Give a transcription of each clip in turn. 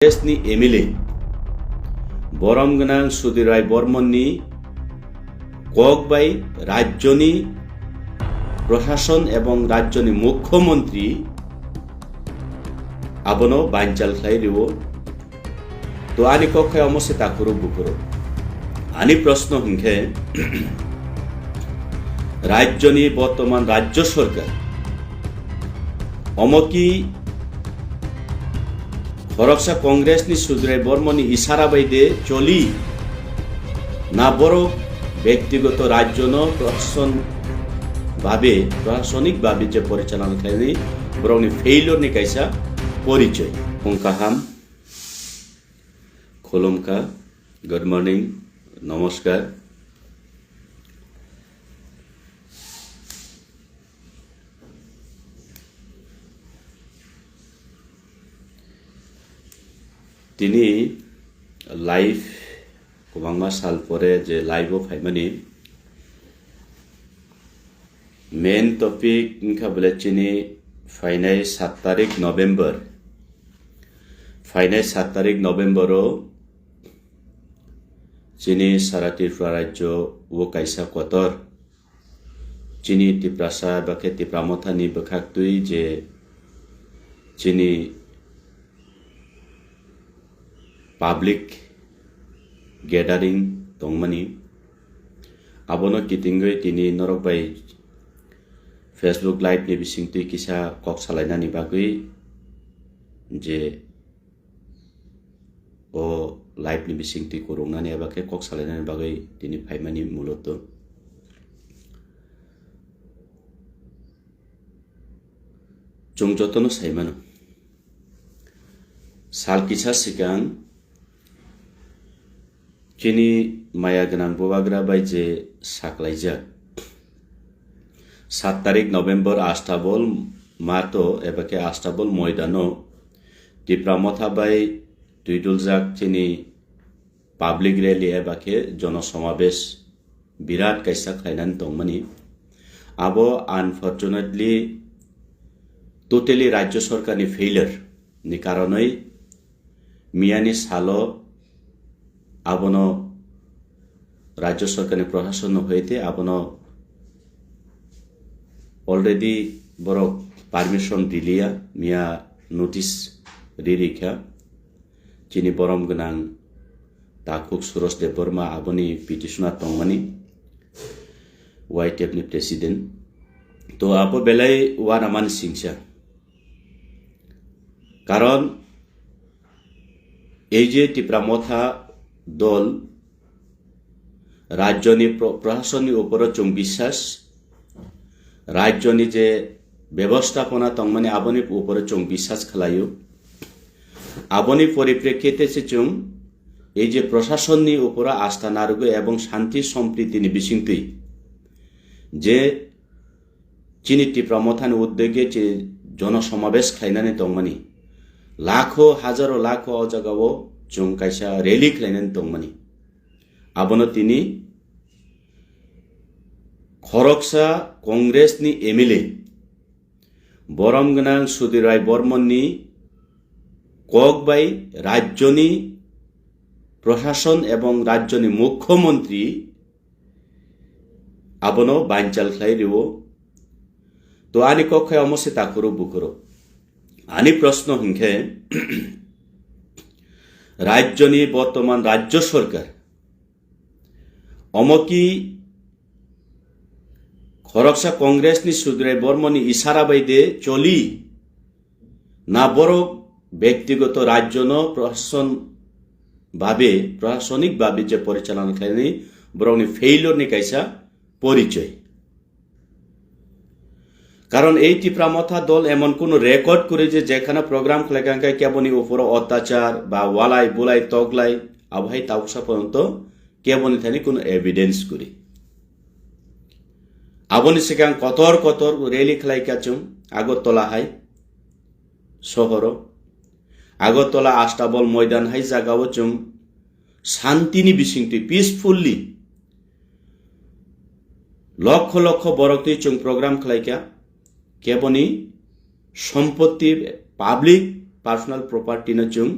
कংগ্রেসনি MLA বরমগনাং সুদিরাই বর্মননি ককবাই রাজ্যনি প্রশাসন এবং রাজ্যনি মুখ্যমন্ত্রী আবনো বাঞ্চাল খাই রিও তো আনি কক্ষায় অমসে তাকুরো বুকুরো আনি প্রশ্ন হিংখে রাজ্যনি বর্তমান রাজ্য সরকার অমকি খরকসা কংগ্রেসনি সুদিরাই বর্মনি ইশারা বাইদে চলি না বড় ব্যক্তিগত রাজ্য প্রশাসনিক ভাবে যে পরিচালনা খাইনি বরং ফেইলর নি কাইসা পরিচয় পঙ্কাহাম খোলমকা গুড মর্নিং নমস্কার তিনি লাইভ गोबांमा साल परे जे लाइव फाइमानि मेन टपिक इनका बोले चिनी फाइनाय 7 तारिख नवेम्बर चिनी सारा त्रिपुरा राज्य वो काइसा कतर चिनी तिप्रासा बाके तिप्रामथानि बखाक्तुई जे चिनी पाब्लिक गैदारिंग तंगमानी आबनो कितिंगै तिनी नरक बाय फेसबुक लाइव नि बिसिंगति किसा कक सालायनानि बागै जे ओ लाइव नि बिसिंगति करंनानि बाके कक सालायनानि बागै तिनी फाइमानि मूलत जों जतनो साइमानो साल किसा सिगां चिनी माया गनां बवाग्रा बायजे साकलाइजा 7 तारिख नवेम्बर आस्ताबल मातो एबाके आस्ताबल मयदानो तिप्रामथा बाय दुइदुलजाक चिनी पाब्लिक रैली एबाके जनसमावेश बिराट काइसा खायनानै दंमानि आबो आनफर्चुनेटली टोटली राज्य सरकारनि फेलियर नि कारनै मियानि सालो आबनो राज्य सरकार प्रशासन होते आबनो ऑलरेडी बरो परमिशन दिलिया मिया नोटिस रिरिखा चिनी बरम गनां ताकुक सुरज देव बर्मा आबनी पिटिशना तंगमानि वाईटीएफ नि प्रेसिडेंट तो आबो बेलाय वानामान सिंगसा कारण এই যে টিপ্রামথা দল রাজ্যনি প্রশাসনের উপর চং বিশ্বাস রাজ্যনি যে ব্যবস্থাপনা তংমানে আবনি উপর চং বিশ্বাস খালায়ু আবনি পরিপ্রেক্ষিতে চং এই যে প্রশাসননি উপর আস্থা নারগু এবং শান্তি সম্প্রীতিনি বিসিংতুই যে চিনি টিপ্রামথানি উদ্যোগে জনসমাবেশ খাইনানি তংমানি लाखो हजारो लाखो अजगाव जों काइसा रैली खालायनानै दंमानि आबनो तिनी खरकसा कংগ্রেসनि एमएलए बरमगनां सुदिराय बर्मननि ककबाय राज्यनि प्रशासन एवं राज्यनि मुख्यमंत्री आबनो बानचाल खाय रिवो तो आनि कक्षाय अमसे ताकुरो बुकुरो आनी प्रश्न हिंखे राज्यनि बर्तमान राज्य सरकार अमकी खरकसा कংগ্রেসनि सुदिराय बर्मनि इशारा बायदे चली ना बड़ो व्यक्तिगत राज्य प्रशासनिक भावे जे परिचालना खायनि बरं फेइलर नि काइसा परिचय कारण এই টিপ্রামথা দল এমন কোন রেকর্ড করে যে যেখানে প্রোগ্রাম খলেগাঙ্কায় কেবনি উপর অত্যাচার বা ওয়ালাই বুলাই তগলাই আবহাই তাউসা পর্যন্ত কেবনি থানি কোন এভিডেন্স করি আবনি সেখান কতর রেলি খলাইকাচুম আগরতলা হাই শহর আগরতলা আস্তাবল ময়দান হাই জাগাও চুম শান্তিনি বিসিংতি পিসফুললি লক্ষ লক্ষ বরকতি চুম প্রোগ্রাম খলাইকা केबनी सम्पत्ति पब्लिक पर्सनल प्रॉपर्टी न चुंग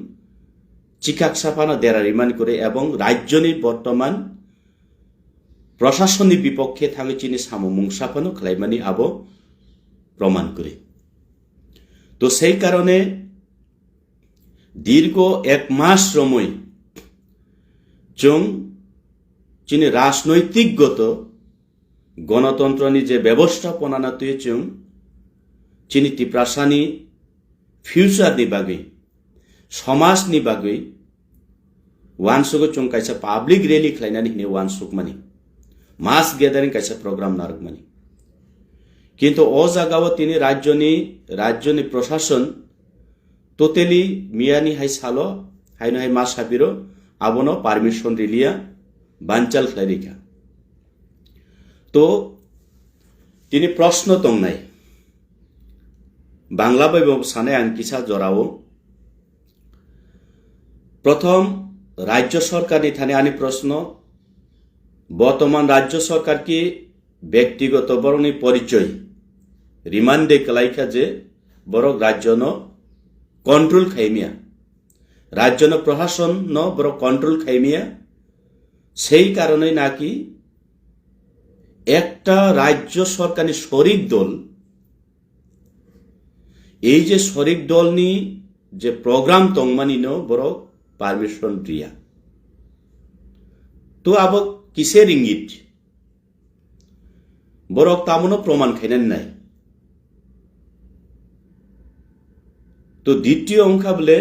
চিকাকসাফানো দেরা রিমান করে এবং রাজ্যনি বর্তমান প্রশাসননি বিপক্ষে থাঙে চিনি সামুমুং সাফানো খালাইমানি আবো প্রমাণ করে। তো সেই কারণে দীর্ঘ 1 মাস সময় जों चिनि राजनैतिकगत गणतन्त्रनि जे व्यवस्थापना तुय जों चिनि तिप्रासानि फ्यूचारनि बागै समाजनि बागै वानसुगो जों कायसा पाब्लिक रैली खालायनानै हिने वानसुग मानि मास गैदारिंग कायसा प्रोग्राम नारक मानि किन्तु अ जागाव तिनि राज्यनि प्रशासन टोटेली मियानि हाय सालो हायनो हाय मा साबिरो आबनो पारमिशन रिलिया बानचाल खलायरिखा। तो तिनि प्रश्न दंनाय बांग्ला बायबो साने आं किसा जरावो प्रथम राज्य सरकारनि थाने आनि प्रश्न बर्तमान राज्य सरकार की व्यक्तिगत बरनि परिचय रिमांडे कलाइखा जे बरक राज्यनो कंट्रोल खाइमिया राज्यनो प्रशासन न बरक कंट्रोल खाइमिया সেই কারণে নাকি একটা রাজ্য সরকারি শরিক দল এই যে শরিক দলনি যে প্রোগ্রাম তংমানিনো বরক পারমিশন দিয়া তো আব কিসের ইঙ্গিত বরক তামনো প্রমাণ খাইনেন নাই। তো দ্বিতীয় অংশা বলে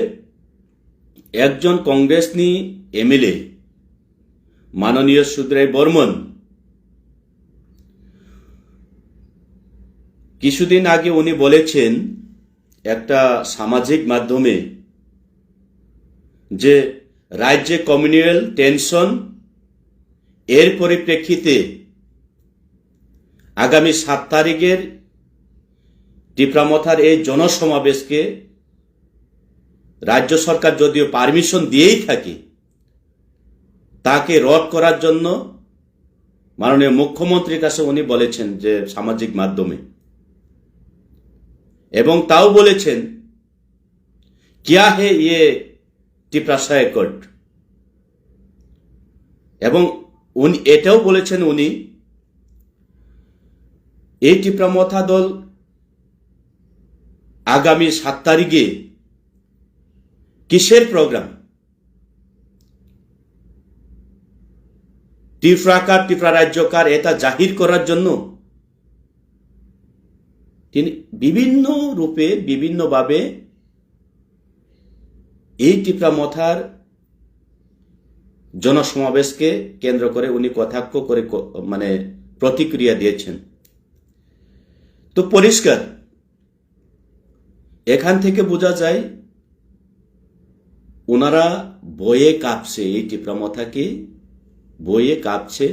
একজন কংগ্রেসনি এমএলএ माननीय सुद्राय बर्मन কিছুদিন আগে উনি বলেছেন একটা সামাজিক মাধ্যমে যে রাজ্যে কমিউনাল টেনশন এর পরিপ্রেক্ষিতে আগামী 7 তারিখের টিপ্রামথার এই জনসমাবেশকে রাজ্য সরকার যদিও পারমিশন দিয়েই থাকে তাকে রদ করার জন্য মাননীয় মুখ্যমন্ত্রীর কাছে উনি বলেছেন যে সামাজিক মাধ্যমে এবং তাও বলেছেন क्या है ये টিপ্রাসা একট এবং উনি এটাও বলেছেন উনি এই টিপ্রামথা দল আগামী 7 তারিখে কিসের প্রোগ্রাম ত্রিপুরাকার ত্রিপুরা রাজ্যকার এটা জাহির করার জন্য তিনি বিভিন্ন রূপে বিভিন্নভাবে এই ত্রিপুরামথার জনসমাবেশকে কেন্দ্র করে উনি কটাক্ষ করে মানে প্রতিক্রিয়া দিয়েছেন। তো পরিষ্কার এখান থেকে বোঝা যায় ওনারা বয়ে কাঁপছে এই ত্রিপুরামথাকে বইয়ে কাঁপছে।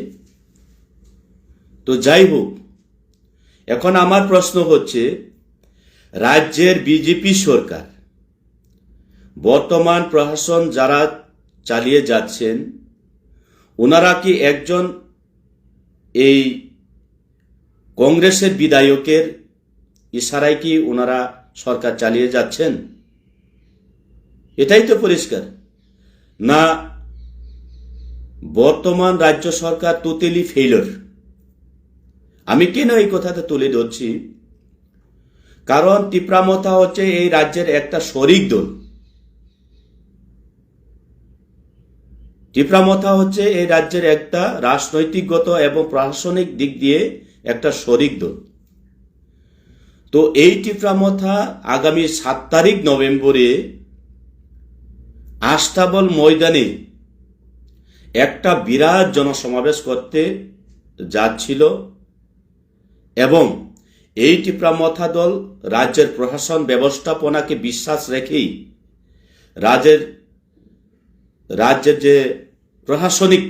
তো যাই হোক এখন আমার প্রশ্ন হচ্ছে রাজ্যের বিজেপি সরকার বর্তমান প্রশাসন যারা চালিয়ে যাচ্ছেন ওনারা কি একজন এই কংগ্রেসের বিধায়কের ইশারায় কি ওনারা সরকার চালিয়ে যাচ্ছেন? এটাই তো পরিষ্কার না বর্তমান রাজ্য সরকার টোটালি ফেইলর। আমি কেন এই কথাটা তুলে ধরছি কারণ টিপ্রামথা হচ্ছে এই রাজ্যের একটা শরিক দল। টিপ্রামথা হচ্ছে এই রাজ্যের একটা রাজনৈতিকগত এবং প্রশাসনিক দিক দিয়ে একটা শরিক দল। তো এই টিপ্রামথা আগামী 7 তারিখ নভেম্বরে আস্তাবল ময়দানে একটা বিরাট জনসমাবেশ করতে যাচ্ছিল এবং এই টিপ্রামথা দল রাজ্যের প্রশাসন ব্যবস্থাপনাকে বিশ্বাস রেখেই রাজ্যের যে প্রশাসনিক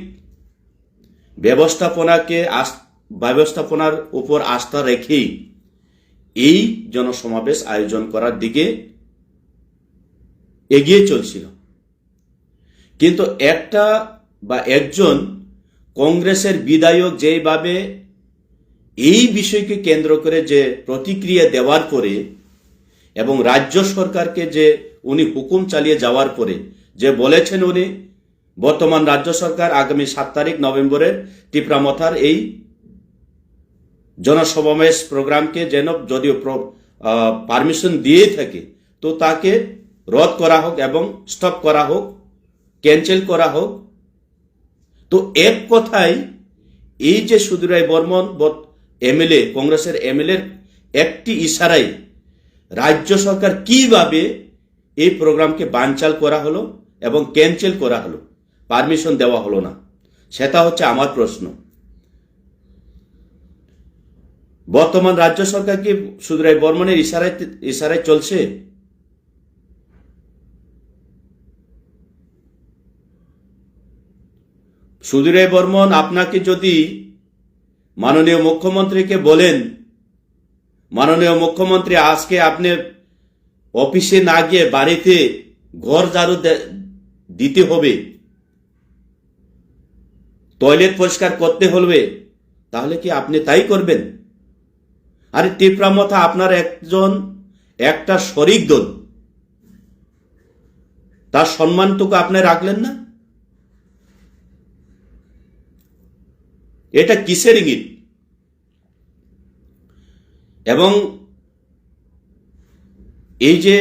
ব্যবস্থাপনার উপর আস্থা রেখেই এই জনসমাবেশ আয়োজন করার দিকে এগিয়ে চলছিল। কিন্তু একজন কংগ্রেসের বিধায়ক যেভাবে এই বিষয়কে কেন্দ্র করে যে প্রতিক্রিয়া দেওয়ার পরে এবং রাজ্য সরকারকে যে উনি হুকুম চালিয়ে যাওয়ার পরে যে বলেছেন উনি বর্তমান রাজ্য সরকার আগামী 7 তারিখ নভেম্বরের টিপ্রামথার এই জনসমাবেশ প্রোগ্রামকে যেন যদিও পারমিশন দিয়ে থাকে তো তাকে রদ করা হোক এবং স্টপ করা হোক, ক্যান্সেল করা হোক। তো এক কথায় এই যে সুধীর রায় বর্মন এমএলএ, কংগ্রেসের এমএলএর একটি ইশারায় রাজ্য সরকার কিভাবে এই প্রোগ্রামকে বানচাল করা হলো এবং ক্যান্সেল করা হলো, পারমিশন দেওয়া হলো না, সেটা হচ্ছে আমার প্রশ্ন। বর্তমান রাজ্য সরকার কি সুধীর রায় বর্মনের ইশারায় চলছে? সুধীর রায় বর্মন আপনাকে যদি মাননীয় মুখ্যমন্ত্রীকে বলেন, মাননীয় মুখ্যমন্ত্রী আজকে আপনি অফিসে না গিয়ে বাড়িতে ঘর ঝাড়ু দিতে হবে, টয়লেট পরিষ্কার করতে হবে, তাহলে কি আপনি তাই করবেন? আরে টিপ্রামথা আপনার একটা শরিক দল, তার সম্মানটুকু আপনি রাখলেন না? এটা কিসের ইঙ্গিত? এবং এই যে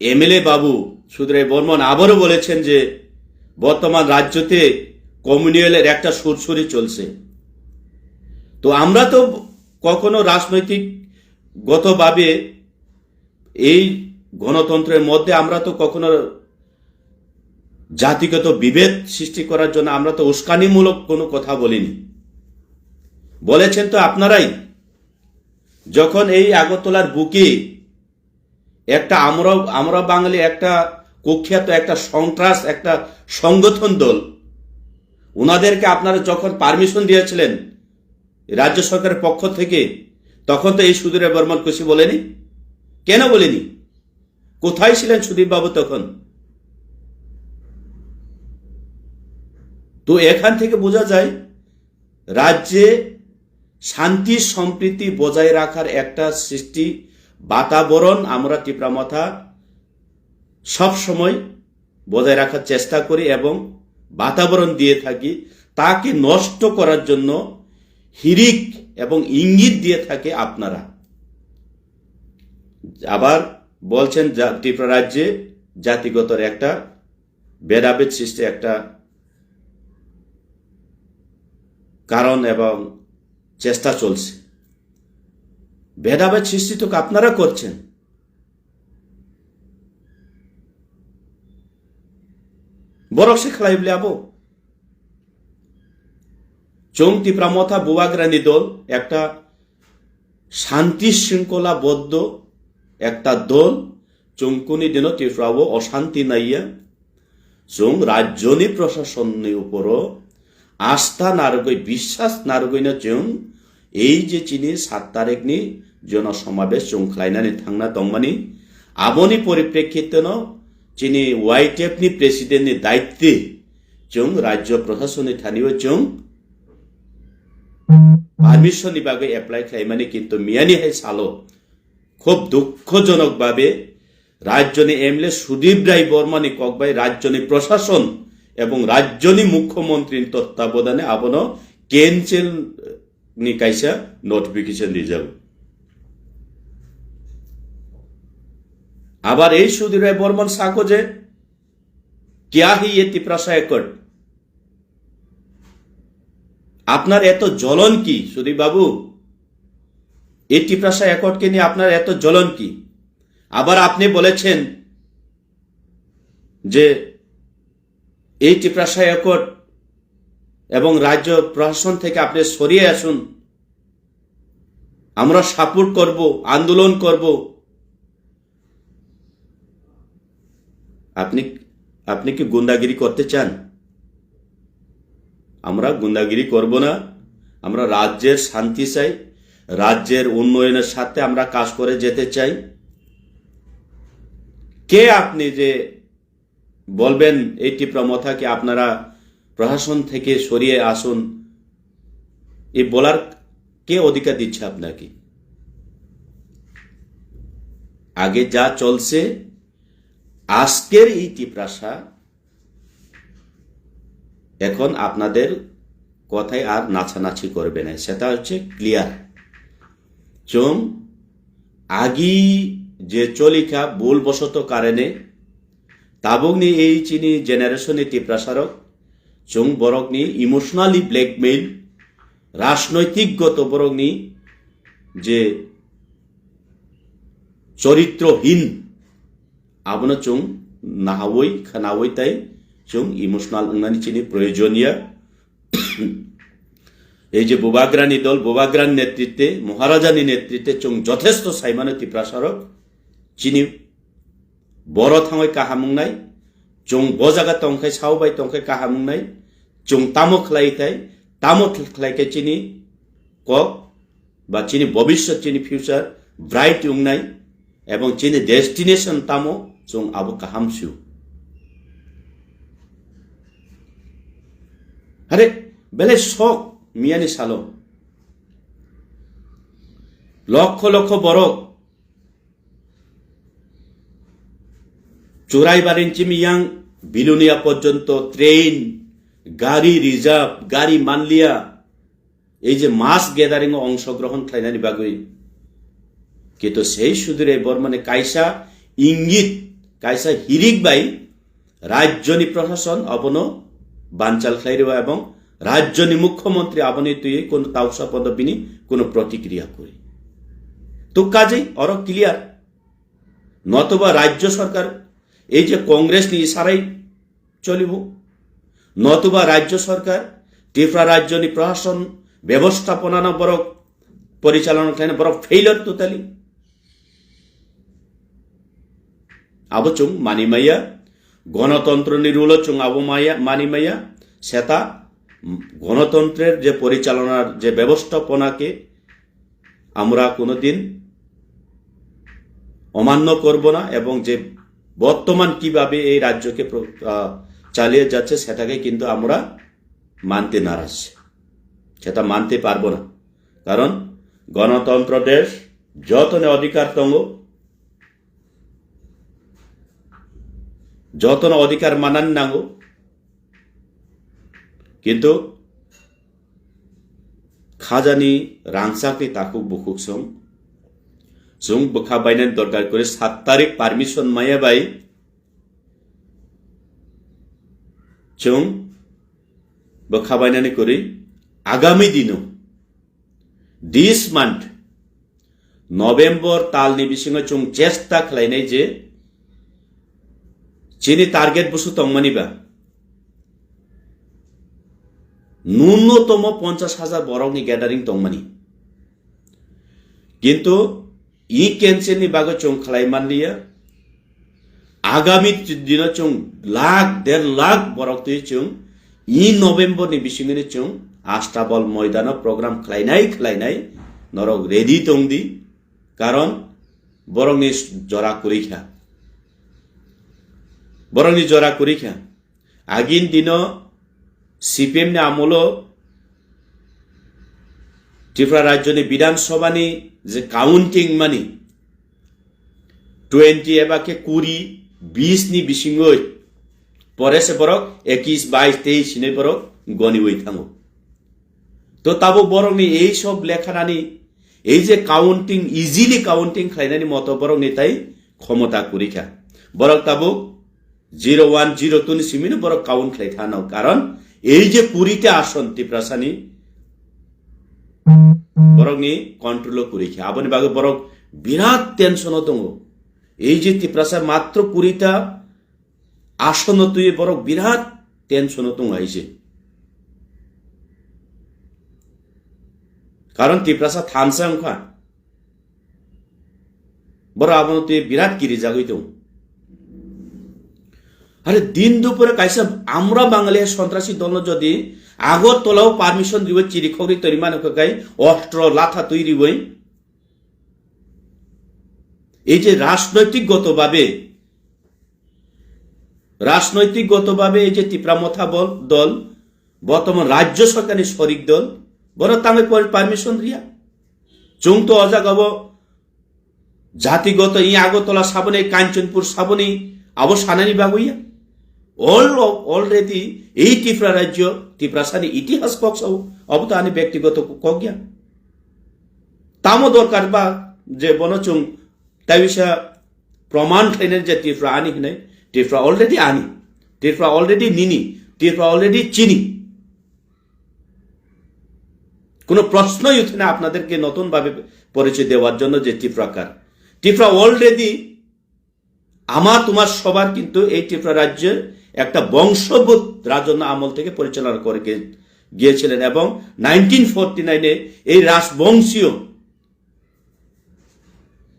এমএলএ বাবু সুধীর রায় বর্মন আবারও বলেছেন যে বর্তমান রাজ্যতে কমিউনালের একটা সুরসুরি চলছে। তো আমরা তো কখনো রাজনৈতিক গতভাবে এই গণতন্ত্রের মধ্যে আমরা তো কখনো জাতিগত বিভেদ সৃষ্টি করার জন্য আমরা তো উস্কানিমূলক কোনো কথা বলিনি। বলেছেন তো আপনারাই, যখন এই আগরতলার বুকে একটা আমরা বাঙালি একটা কুখ্যাত একটা সন্ত্রাস একটা সংগঠন দল, ওনাদেরকে আপনারা যখন পারমিশন দিয়েছিলেন রাজ্য সরকারের পক্ষ থেকে, তখন তো এই সুধীর রায় বর্মন কিছু বলেনি। কেন বলেনি? কোথায় ছিলেন সুদীপ বাবু তখন? তো এখান থেকে বোঝা যায় রাজ্যে শান্তি সম্প্রীতি বজায় রাখার একটা সৃষ্টি বাতাবরণ আমরা টিপ্রামথা সব সময় বজায় রাখার চেষ্টা করি এবং বাতাবরণ দিয়ে থাকি। তাকে নষ্ট করার জন্য হিড়িক এবং ইঙ্গিত দিয়ে থাকে আপনারা। আবার বলছেন ত্রিপুরা রাজ্যে জাতিগতর একটা ভেদাভেদ সৃষ্টি একটা কারণ এবং চেষ্টা চলছে। ভেদাভেদ সৃষ্টি তো আপনারা করছেন। বরক সে খেলাই বলে আবো চং টিপ্রামথা বুবাগ্রানি দল একটা শান্তি শৃঙ্খলাবদ্ধ একটা দল। চংকুনি দিন ত্রিপুরাবো অশান্তি নাইয়া চং রাজ্যনি প্রশাসনের উপরও আস্থা নারগৈ বিশ্বাস নারগৈনা চং এই যে চিনি 7 তারিখनि জনসমাবেশ চংख्लायनानै थांना दंमानि आबोनि परिप्रेक्षितन चिनि वाइटेफनि प्रेसिडेन्टनि दायित्व जों राज्य प्रशासननि थानियो जों पारमिशननि बागै एप्लाइ खालामनानै किन्तु मियानि हाय सालो खूब दुःखजनक भावे राज्यनि एमएलए सुदीप राय बर्मानि ककबाय राज्यनि प्रशासन এবং রাজ্যনি মুখ্যমন্ত্রীর তত্ত্বাবধানে আবনো ক্যান্সেল নিকাইসা নোটিফিকেশন দিয়ে যাব। আবার এই সুধীর রায় বর্মন সাকো যে क्या ही ये तिप्रासा एकट, আপনার এত জ্বলন কি সুদীপ বাবু? এই টিপ্রাসা একটকে নিয়ে আপনার এত জ্বলন কি? আবার আপনি বলেছেন যে এই টিপ্রাসা একট এবং রাজ্য প্রশাসন থেকে আপনি সরিয়ে আসুন, আমরা সাপোর্ট করব, আন্দোলন করব। আপনি কি গুন্ডাগিরি করতে চান? আমরা গুন্ডাগিরি করব না। আমরা রাজ্যের শান্তি চাই, রাজ্যের উন্নয়নের সাথে আমরা কাজ করে যেতে চাই। কে আপনি যে বলবেন এই টিপ্রামথাকে আপনারা প্রশাসন থেকে সরিয়ে আসুন, এই বলার কে অধিকার দিচ্ছে আপনাকে? আগে যা চলছে আজকের এই টিপ্রাসা এখন আপনাদের কথায় আর নাচানাচি করবে না, সেটা হচ্ছে ক্লিয়ার। চুং আগি যে চলিকা ভুলবশত কারণে তাবুকনি এই চিনি জেনারেশনে টিপ্রাসারক চুং বরকনি ইমোশনালি ব্ল্যাকমেইল রাজনৈতিকগত বরকনি যে চরিত্রহীন আবনো চুং নাহাওই খানাওই তাই চুং ইমোশনাল উংনানি চিনি প্রয়োজনীয় এই যে বুবাগ্রানি দল বুবাগ্রান নেতৃত্বে মহারাজানি নেতৃত্বে চুং যথেষ্ট সাইমানো টিপ্রাসারক চিনি বড় থাঙই কাহামুংনাই চুং বজাগা তংখাই সাউবাই তংখাই কাহামুংনাই চুং তামো খ্লাইতাই তামো খ্লাইকে চিনি কক বা চিনি ভবিষ্যৎ চিনি ফিউচার ব্রাইট উংনাই এবং চিনি ডেস্টিনেশন তামো চুং আবু কাহামসু আরে বেলে শখ মিয়ানি সালো লক্ষ লক্ষ বরক চোরাইবারিঞ্চি মিয়াং বিলুনিয়া পর্যন্ত ট্রেন গাড়ি রিজার্ভ গাড়ি মানলিয়া এই যে মাস গ্যাদারিং অংশগ্রহণ খাইনানি বাগুই কিন্তু সেই সুদূরে বর্মানে কাইসা ইঙ্গিত কাইসা হিরিক বাই রাজ্যনি প্রশাসন অবন বানচাল খাইরেবা এবং রাজ্যনি মুখ্যমন্ত্রী আবনি তুই কোন তাওসা পদবিনি কোন প্রতিক্রিয়া করি তো কাজেই অর ক্লিয়ার নতবা রাজ্য সরকার এই যে কংগ্রেস নিয়ে ইশারাই চলিব নতুবা রাজ্য সরকার ত্রিপুরা রাজ্যনি প্রশাসন ব্যবস্থাপনা বরক পরিচালনা খাইনা বরক ফেইলর তোতালি আবো চুং মানিমাইয়া গণতন্ত্র নিরুল চুং আবো মাইয়া মানিমাইয়া সেটা গণতন্ত্রের যে পরিচালনার যে ব্যবস্থাপনাকে আমরা কোনোদিন অমান্য করব না এবং যে বর্তমান কিভাবে এই রাজ্যকে চালিয়ে যাচ্ছে সেটাকে কিন্তু আমরা মানতে নারাজ, সেটা মানতে পারবো না। কারণ গণতন্ত্র দেশ যতনে অধিকার তঙ্গ যতন অধিকার মানান নাঙ্গো কিন্তু খাজানি রাংসাকনি তাকুক বুকুক সম जों बखा बायनाय दरकार करे 7 तारिख पारमिशन माया बाय जों बखा बायनाय करे आगामी दिनो दिस मंथ नवेम्बर तालनि बिसिङा जों चेष्टा खालायनाय जे चिनि टार्गेट बुसु तंमानिबा न्यूनतम 50,000 बरकनि गैदारिं तंमानि किन्तु ই ক্যান্সেলনি বাগে চং খালাইমান লিয়া আগামী দিন চং লাখ 1.5 লাখ বরক তুই চং ই নভেম্বরনি বিসিংনি চং আস্তাবল ময়দান প্রোগ্রাম খালাইনাই নরক রেডি তংদি কারণ বরংনি জরা করিখা আগিন দিন সিপিএম নি আমল ত্রিপুরা রাজ্যনি বিধানসভানি যে কাউন্টিং মানি 20 এবাকে 20 নি বিসিংই পরে সে বরক 21 22 23 নি বরক গনি হই থাঙ্গো তো তাবো বরংনি এই সব লেখানানি এই যে কাউন্টিং ইজিলি কাউন্টিং খাইনানি মত বরংনি তাই ক্ষমতা করিখা বরক তাবো 01 02 নি সিমিনি বরক কাউন্ট খাই থানো কারণ এই যে 20 তে আসন ত্রিপুরাসানি বরংনি কন্ট্রোল করিখা আবনি বাগে বরক বিরাট টেনশন দङ এই যে ত্রিপুরাসা মাত্র 20টা আসন তুই বরক বিরাট টেনশন দङ আইছে কারণ ত্রিপুরাসা থানসাং খা বড় আবন তুই বিরাট কিরি জাগই দङ আরে দিন দুপুরে কাইসা আমরা বাঙালি সন্ত্রাসী দল যদি আগরতলাও পারমিশন দিব চিরিখরি তৈরি মানক গাই অস্ত্র লাথা তৈরি বই এই যে রাজনৈতিকগতভাবে এই যে ত্রিপুরামথা দল বর্তমান রাজ্য সরকারের শরিক দল বড় তামে পারমিশন রিয়া চুং তো অজাগব জাতিগত ই Agartala সাবনে Kanchanpur সাবনে abo sanani baguya already এই ত্রিপুরা রাজ্য ত্রিপুরা সানি ইতিহাস কক্স অবত আনি ব্যক্তিগত কগিয়া তামো দরকার বা যে বনচুং তাই বিষয় প্রমাণ খাইনের যে ত্রিপুরা আনি নাই ত্রিপুরা অলরেডি আনি ত্রিপুরা অলরেডি নিনি ত্রিপুরা অলরেডি চিনি কোনো প্রশ্নই উঠে না আপনাদেরকে নতুন ভাবে পরিচয় দেওয়ার জন্য যে ত্রিপুরা অলরেডি আমার তোমার সবার কিন্তু এই ত্রিপুরা রাজ্যের একটা বংশবোধ রাজন্য আমল থেকে পরিচালনা করে গিয়েছিলেন এবং 1949 এই রাজবংশীয়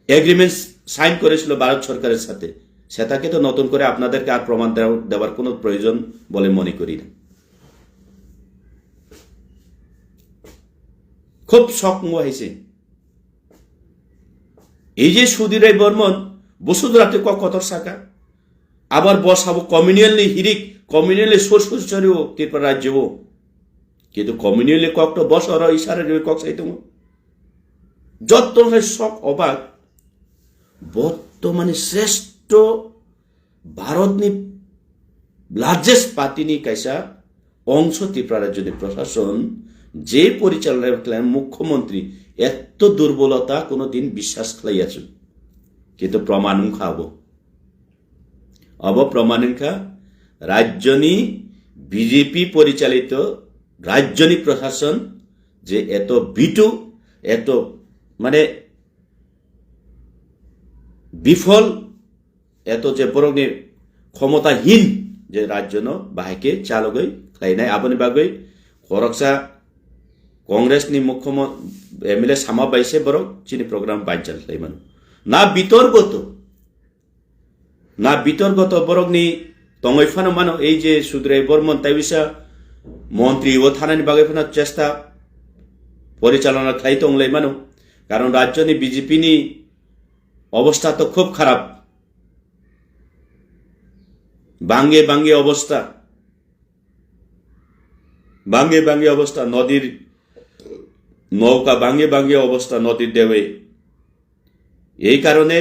এগ্রিমেন্ট সাইন করেছিল ভারত সরকারের সাথে সেটাকে তো নতুন করে আপনাদেরকে আর প্রমাণ দেওয়ার কোনো প্রয়োজন বলে মনে করি না খুব শখ হয়েছে এই যে সুধীরাই বর্মন বসুধরাতে কত শাখা আবার বসাবো কমিউনিয়ালি হিরিক কমিউনিয়ালি শ্বশুরও ত্রিপুরা রাজ্যও কিন্তু কমিউনিয়ালি ককটা বসর ইশারে কক সাইতে যত শখ অবাক বর্তমানে শ্রেষ্ঠ ভারতনি লার্জেস্ট পার্টিনি কাইসা অংশ ত্রিপুরা রাজ্যনি প্রশাসন যে পরিচালনা করলেন মুখ্যমন্ত্রী এত দুর্বলতা কোনোদিন বিশ্বাস খাইয়াছে কিন্তু প্রমাণ খাবো প্রমাণিকা রাজ্যনি বিজেপি পরিচালিত রাজ্যনি প্রশাসন যে এত বিটু এত মানে বিফল এত যে বরংনি ক্ষমতাহীন যে রাজ্য বাহাইকে চালগৈ খাইনাই আবনি বাগৈ খরকসা কংগ্রেসনি মুখ্যমন্ত্রী এমএলএ সামা বাইসে বরং চিনি প্রোগ্রাম বাইচাল খাইমান না বিতর্গত বরংনি তংইফানো মানো এই যে সুধীরাই বর্মন তাই বিষয় মন্ত্রী ও থানানি বাগাইফানো চেষ্টা পরিচালনা খাই তংলাই মানো কারণ রাজ্যনি বিজেপিনি অবস্থা তো খুব খারাপ বাঙ্গে অবস্থা নদীর নৌকা বাঙ্গে অবস্থা নদীর দেবে এই কারণে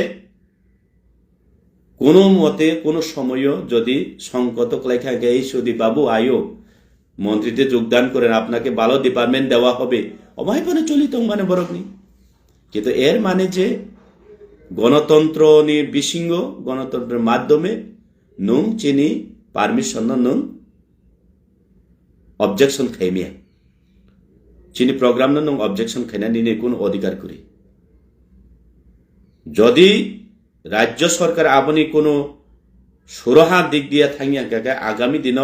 কোনো মতে কোনো সময়ও যদি সংকট লেখা এই সুদী বাবু আয়ো মন্ত্রীতে যোগদান করেন আপনাকে ভালো ডিপার্টমেন্ট দেওয়া হবে অমাইপনে চলিত মানে বরকনি কিন্তু এর মানে যে গণতন্ত্র বিশৃঙ্গ গণতন্ত্রের মাধ্যমে নুং চিনি পারমিশন নুং অবজেকশন খাইমিয়া চিনি প্রোগ্রাম নুং অবজেকশন খাইনা নিনে কোন অধিকার করি যদি রাজ্য সরকার আপনি কোনো সুরহা দিক দিয়া থাঙিয়া গাগা আগামী দিন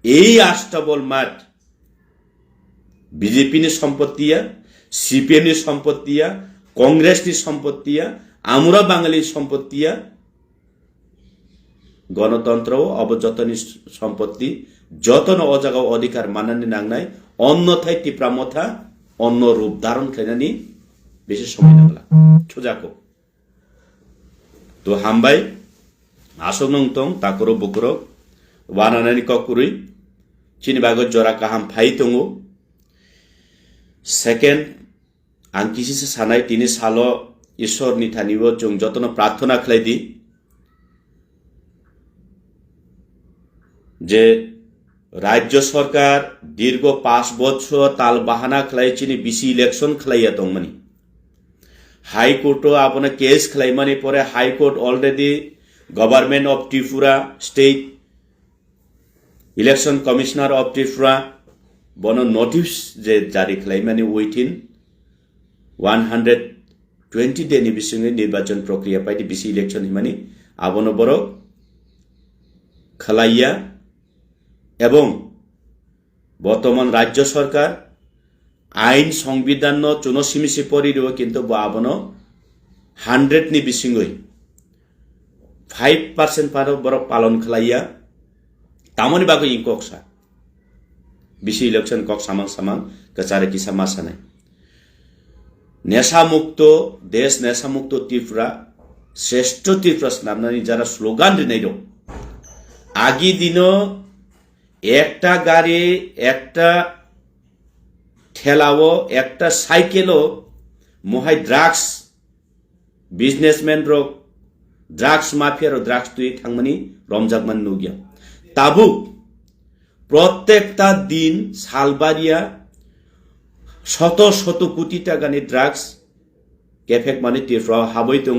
এই আস্তাবল মাঠ বিজেপি নি সম্পত্তিয়া সিপিএম নি সম্পত্তিয়া কংগ্রেস নি সম্পত্তিয়া আমরা বাঙালির সম্পত্তিয়া গণতন্ত্র অবযতনী সম্পত্তি যতন অজাগা অধিকার মানানি নাংনাই অন্যথায় ত্রিপুরা মথা অন্য রূপ ধারণ খাইনানি বেশি সময় নাগলা ছোজাকো তো হামবাই আসক নং তং তাকরো বুকরো ওয়ানানানি ককুরুই চিনি বাগো জরা কাহাম ফাই তঙ্গো সেকেন্ড आं किसिसे सानाय तिनि सालो ईश्वरनि थानिबो जों जतन प्रार्थना खालायदि जे राज्य सरकार दीर्घ 5 বছর ताल बाहाना खालायचिनि बिसि इलेक्शन खालाया दंमनि हाई कोर्ट आपने केस खालायमानि परे high court already government of Tripura state election commissioner of Tripura बनो नोटिस जे जारी खालायमानि विथिन 120 डेनि बिसिङै निर्वाचन प्रक्रिया बायदि बिसि इलेक्शन हिमानि आबनो बरक खालाइया এবং বর্তমান রাজ্য সরকার আইন সংবিধান চুনসিমিসি পরিও কিন্তু আবনো 100 নি বিসিঙ্গই 5% পার বরক পালন খালাইয়া তামনি বাগো ইংককসা বিসি ইলেকশন কক সামাং সামাং কাচারে কিসা মাসানাই নেশা মুক্ত দেশ নেশা মুক্ত ত্রিপুরা শ্রেষ্ঠ ত্রিপুরা নামনানি যারা স্লোগান দিনাই দं আগি দিন একটা গাড়ি একটা ঠেলাও একটা সাইকেলও মহাই ড্রাগস বিজনেসম্যান রক ড্রাগস মাফিয়া আর ড্রাগস তুই থাকমানি রমজাকমান নুগিয়া তাবুক প্রত্যেকটা দিন সালবারিয়া শত শত কোটি টাকানি ড্রাগস কেফেক মানে টিফ্রা হাবই দङ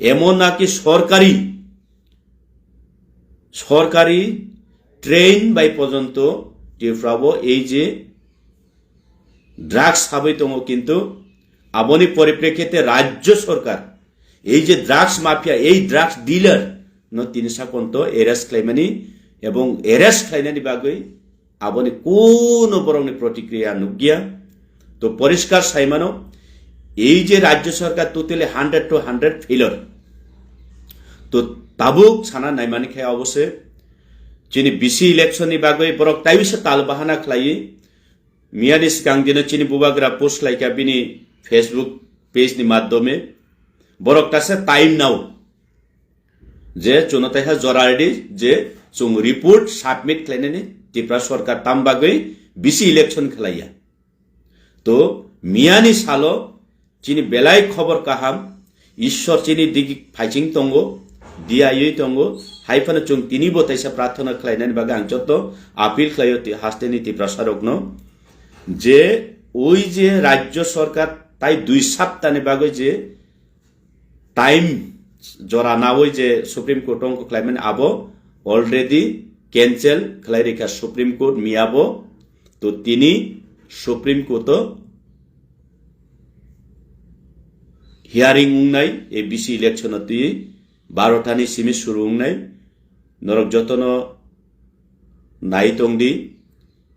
এমন নাকি সরকারি ট্রেন বাই পর্যন্ত টিফ্রাবো এই যে ড্রাগস হাবই দङ কিন্তু আবনি পরিপ্রেক্ষিতে রাজ্য সরকার এই যে ড্রাগস মাফিয়া এই ড্রাগস ডিলার ন তিনসা পন্ত এরেস্ট খাইমানি এবং এরেস্ট খাইনানি বাগৈ আবনি কোন বরংনি প্রতিক্রিয়া নুগিয়া তো পরিষ্কার সাইমানো এই যে রাজ্য সরকার টোটালি 100 to 100 ফেলর তো তাবুক সানা নাইমানি খাই অবশ্যই চিনি বিসি ইলেকশন বাগৈ বরক তাইবিসে তাল বাহানা খাই মিয়ানি সিগাंदिनो চিনি বুবাগ্রা পোস্ট লাইকা বিনি ফেসবুক পেজ नि মাধ্যমে বরক তাসে টাইম নাও যে জনতাইহা জরারডি যে जों रिपोर्ट सबमिट खालायनानै त्रिपुरा सरकार ताम बागै बिसि इलेक्शन खालाया तो मियानि सालो चिनि बेलाय खबर काहाम ईश्वर चिनि दिगि फाइचिं तंगो दियायै तंगो हाइफानो जों तिनि बताइसा प्रार्थना खालायनानै बागै आं जत आपिल खालायो हास्तेनि त्रिपुरा सरकनो जे ओइ जे राज्य सरकार ताई 2 सप्ताहनि बागै जे टाइम जरा नावै जे सुप्रीम कोर्ट को खालायमानि आबो অলরেডি ক্যান্সেল খালাই রেখা সুপ্রিম কোর্ট মিয়াবো তো তিনি সুপ্রিম কোর্ট হিয়ারিং উংনাই এই বিসি ইলেকশন তুই 12টানি সিমি শুরু উংনাই নরক যতন নাইতংদি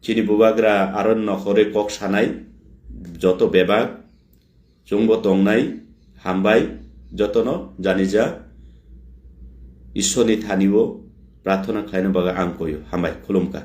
চিনি বুবাগ্রা আরন নখরে কক সানাই যত বেবাগ চুংব তংনাই হামবাই যতন জানি যা ঈশ্বরনি থানিব प्रार्थना खालायनो बागा आं कयो हामबाय खुलुमका।